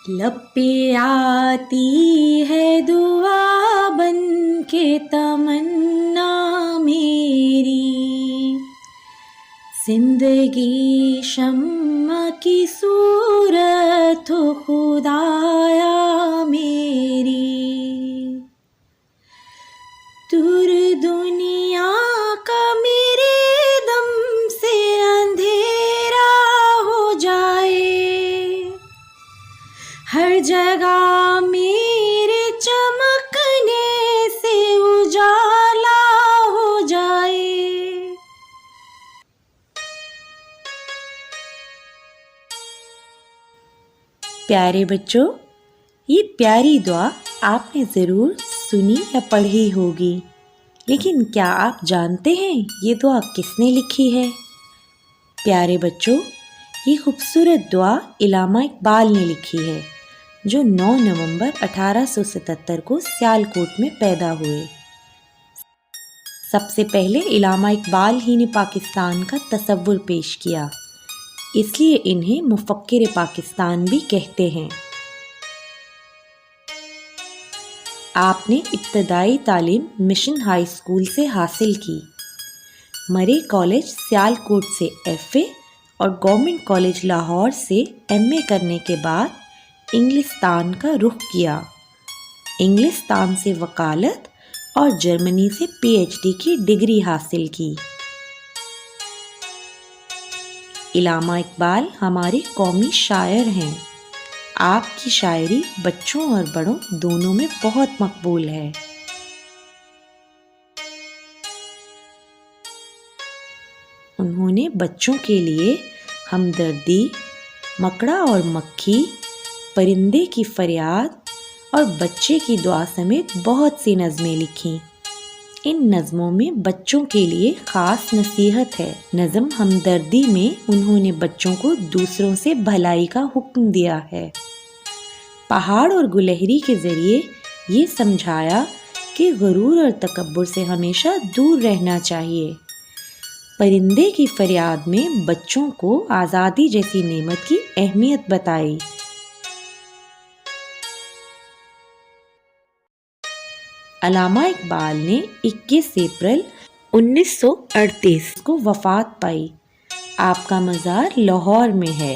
लब पे आती है दुआ बन के तमन्ना मेरी, जिंदगी शम्मा की सूरत हो खुदाया मेरी। दूर दुनिया का मेरे दम से अंधेरा हो जाए, हर जगह मेरे चमकने से उजाला हो जाए। प्यारे बच्चों, ये प्यारी दुआ आपने ज़रूर सुनी या पढ़ी होगी, लेकिन क्या आप जानते हैं ये दुआ किसने लिखी है? प्यारे बच्चों, ये खूबसूरत दुआ इलामा इकबाल ने लिखी है, जो 9 नवंबर 1877 को सियालकोट में पैदा हुए। सबसे पहले इलामा इकबाल ही ने पाकिस्तान का तसव्वुर पेश किया, इसलिए इन्हें मुफक्किर पाकिस्तान भी कहते हैं। आपने इब्तदाई तालीम मिशन हाई स्कूल से हासिल की। मरे कॉलेज सियालकोट से FA और गवर्नमेंट कॉलेज लाहौर से MA करने के बाद इंग्लिस्तान का रुख किया। इंग्लिस्तान से वकालत और जर्मनी से PhD की डिग्री हासिल की। इलामा इकबाल हमारे कौमी शायर हैं। आपकी शायरी बच्चों और बड़ों दोनों में बहुत मकबूल है। उन्होंने बच्चों के लिए हमदर्दी, मकड़ा और मक्खी, परिंदे की फरियाद और बच्चे की दुआ समेत बहुत सी नज़में लिखीं। इन नज़मों में बच्चों के लिए ख़ास नसीहत है। नज़म हमदर्दी में उन्होंने बच्चों को दूसरों से भलाई का हुक्म दिया है। पहाड़ और गुलहरी के ज़रिए ये समझाया कि गुरूर और तकब्बुर से हमेशा दूर रहना चाहिए। परिंदे की फरियाद में बच्चों को आज़ादी जैसी नेमत की अहमियत बताई। अल्लामा इकबाल ने 21 अप्रैल 1938 को वफ़ात पाई। आपका मज़ार लाहौर में है।